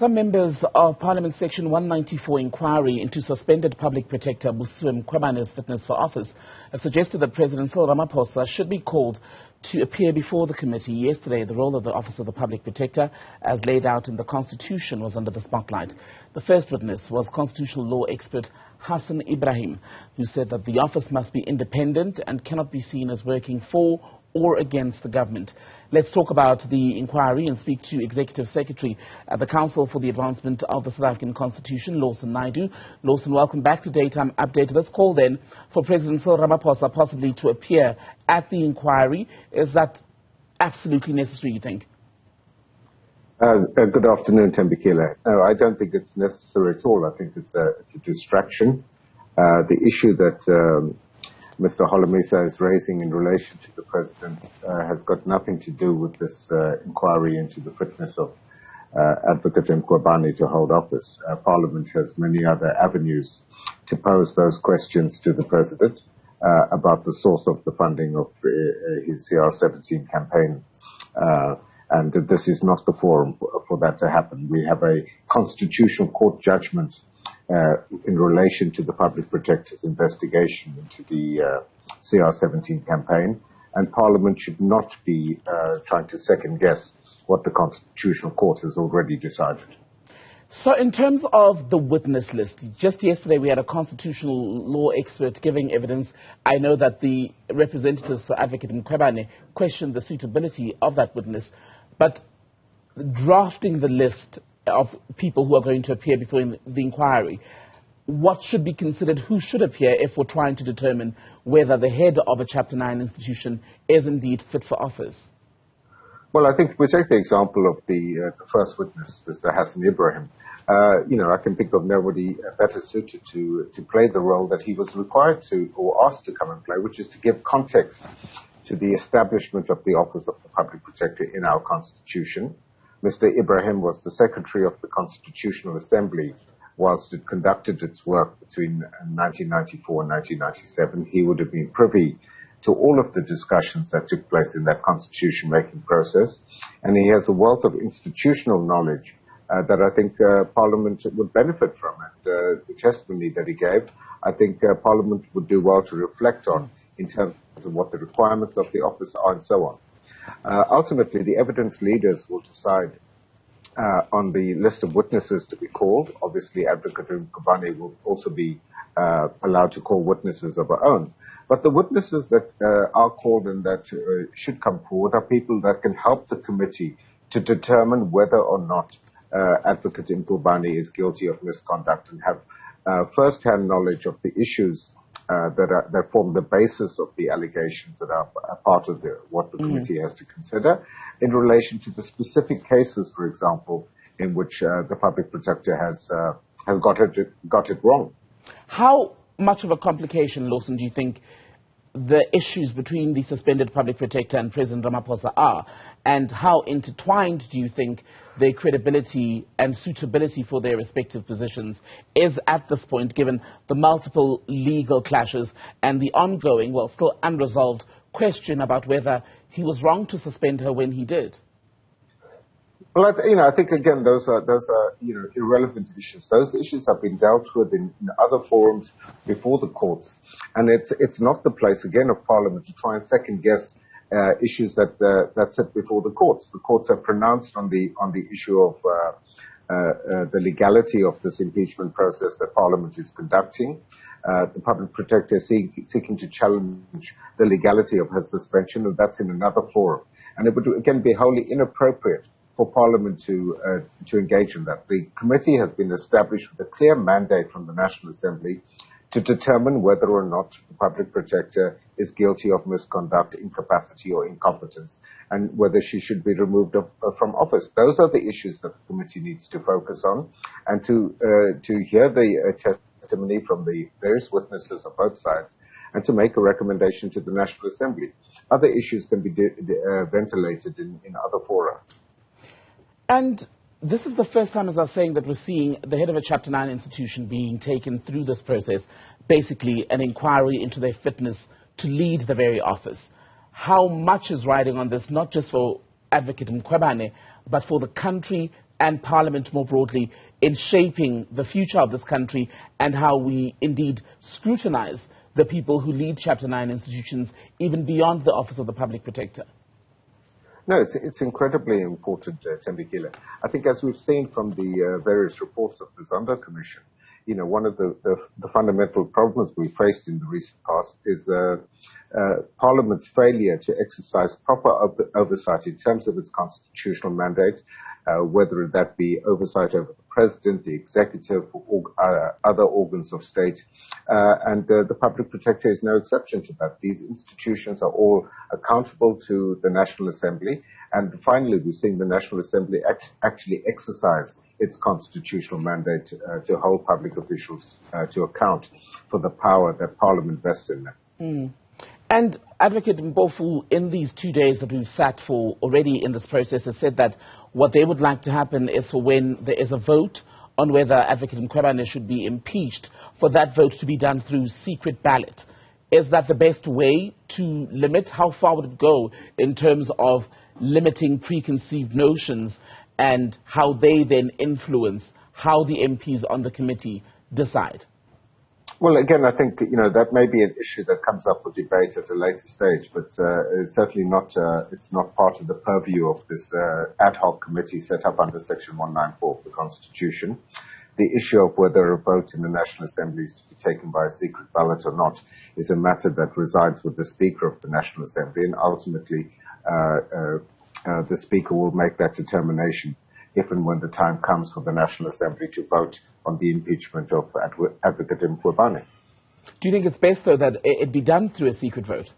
Some members of Parliament Section 194 inquiry into suspended Public Protector Busisiwe Mkhwebane's fitness for office have suggested that President Cyril Ramaphosa should be called to appear before the committee. Yesterday, the role of the Office of the Public Protector, as laid out in the Constitution, was under the spotlight. The first witness was constitutional law expert Hassen Ebrahim, who said that the office must be independent and cannot be seen as working for or against the government. Let's talk about the inquiry and speak to Executive Secretary at the Council for the Advancement of the South African Constitution, Lawson Naidoo. Lawson, welcome back to Daytime Update. Let's call then for President Cyril Ramaphosa possibly to appear at the inquiry. Is that absolutely necessary, you think? Good afternoon, Tembekile. No, I don't think it's necessary at all. I think it's a distraction. The issue that Mr. Holomisa is raising in relation to the President has got nothing to do with this inquiry into the fitness of Advocate Mkhwebane to hold office. Parliament has many other avenues to pose those questions to the President about the source of the funding of his CR17 campaign. And this is not the forum for that to happen. We have a constitutional court judgment in relation to the Public Protector's investigation into the CR17 campaign, and Parliament should not be trying to second-guess what the Constitutional Court has already decided. So in terms of the witness list, just yesterday we had a constitutional law expert giving evidence. I know that the representatives for Advocate Mkhwebane questioned the suitability of that witness, but drafting the list of people who are going to appear before the inquiry, what should be considered, who should appear if we're trying to determine whether the head of a Chapter 9 institution is indeed fit for office? Well, I think if we take the example of the first witness, Mr. Hassen Ebrahim, I can think of nobody better suited to play the role that he was required to or asked to come and play, which is to give context to the establishment of the Office of the Public Protector in our Constitution. Mr. Ebrahim was the Secretary of the Constitutional Assembly whilst it conducted its work between 1994 and 1997. He would have been privy to all of the discussions that took place in that constitution-making process, and he has a wealth of institutional knowledge that I think Parliament would benefit from. And the testimony that he gave, I think Parliament would do well to reflect on in terms of what the requirements of the office are and so on. Ultimately, the evidence leaders will decide on the list of witnesses to be called. Obviously, Advocate Mkhwebane will also be allowed to call witnesses of her own. But the witnesses that are called and that should come forward are people that can help the committee to determine whether or not Advocate Mkhwebane is guilty of misconduct and have first-hand knowledge of the issues that form the basis of the allegations that are part of what the committee has to consider in relation to the specific cases, for example, in which the Public Protector has got it wrong. How much of a complication, Lawson, do you think the issues between the suspended Public Protector and President Ramaphosa are, and how intertwined do you think their credibility and suitability for their respective positions is at this point, given the multiple legal clashes and the ongoing, well, still unresolved question about whether he was wrong to suspend her when he did? Well, I think again those are irrelevant issues. Those issues have been dealt with in other forums before the courts, and it's not the place again of Parliament to try and second guess issues that sit before the courts. The courts have pronounced on the issue of the legality of this impeachment process that Parliament is conducting. The Public Protector is seeking to challenge the legality of her suspension, and that's in another forum. And it would again be wholly inappropriate for Parliament to engage in that. The committee has been established with a clear mandate from the National Assembly to determine whether or not the Public Protector is guilty of misconduct, incapacity or incompetence, and whether she should be removed from office. Those are the issues that the committee needs to focus on, and to hear the testimony from the various witnesses of both sides, and to make a recommendation to the National Assembly. Other issues can be ventilated in other fora. And this is the first time, as I was saying, that we're seeing the head of a Chapter 9 institution being taken through this process, basically an inquiry into their fitness to lead the very office. How much is riding on this, not just for Advocate Mkhwebane, but for the country and Parliament more broadly in shaping the future of this country and how we indeed scrutinize the people who lead Chapter 9 institutions, even beyond the Office of the Public Protector? No, it's incredibly important, Tembekile. I think as we've seen from the various reports of the Zondo Commission, one of the fundamental problems we faced in the recent past is Parliament's failure to exercise proper oversight in terms of its constitutional mandate, whether that be oversight over the President, the Executive, or other organs of state. And the Public Protector is no exception to that. These institutions are all accountable to the National Assembly. And finally, we're seeing the National Assembly actually exercise its constitutional mandate to hold public officials to account for the power that Parliament vests in them. Mm. And Advocate Mpofu, in these 2 days that we've sat for already in this process, has said that what they would like to happen is for when there is a vote on whether Advocate Mkhwebane should be impeached, for that vote to be done through secret ballot. Is that the best way to limit? How far would it go in terms of limiting preconceived notions and how they then influence how the MPs on the committee decide? Well, again, I think, that may be an issue that comes up for debate at a later stage, but it's certainly not, it's not part of the purview of this ad hoc committee set up under Section 194 of the Constitution. The issue of whether a vote in the National Assembly is to be taken by a secret ballot or not is a matter that resides with the Speaker of the National Assembly, and ultimately the Speaker will make that determination if and when the time comes for the National Assembly to vote on the impeachment of Advocate Mkhwebane. Do you think it's best, though, that it be done through a secret vote?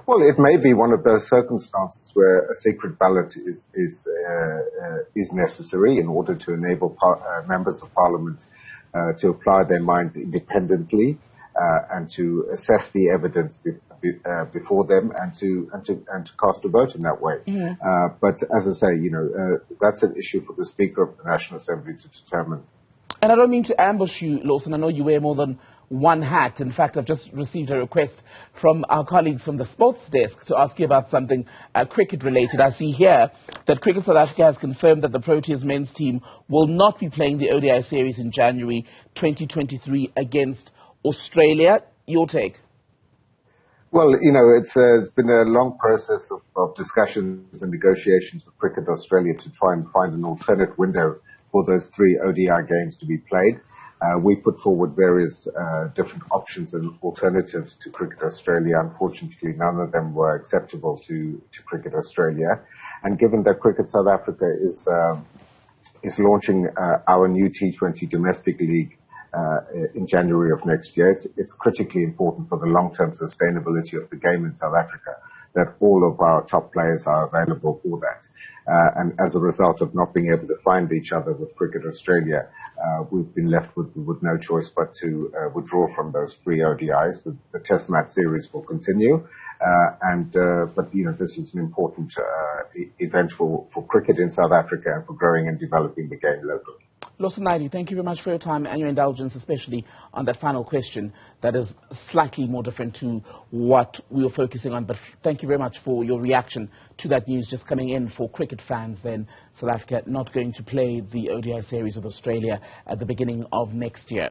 Well, it may be one of those circumstances where a secret ballot is necessary in order to enable members of Parliament to apply their minds independently and to assess the evidence before them and to cast a vote in that way. Mm-hmm. But as I say, that's an issue for the Speaker of the National Assembly to determine. And I don't mean to ambush you, Lawson. I know you wear more than one hat. In fact, I've just received a request from our colleagues from the sports desk to ask you about something cricket related. I see here that Cricket South Africa has confirmed that the Proteas men's team will not be playing the ODI series in January 2023 against Australia. Your take? Well, it's been a long process of discussions and negotiations with Cricket Australia to try and find an alternate window for those 3 ODI games to be played. We put forward various different options and alternatives to Cricket Australia. Unfortunately, none of them were acceptable to Cricket Australia. And given that Cricket South Africa is launching our new T20 domestic league in January of next year, it's critically important for the long-term sustainability of the game in South Africa that all of our top players are available for that. And as a result of not being able to find each other with Cricket Australia, we've been left with no choice but to withdraw from those 3 ODIs. The Test match series will continue, but this is an important event for cricket in South Africa and for growing and developing the game locally. Lawson, Naidoo, thank you very much for your time and your indulgence, especially on that final question that is slightly more different to what we were focusing on. But thank you very much for your reaction to that news just coming in for cricket fans. Then South Africa not going to play the ODI series with Australia at the beginning of next year.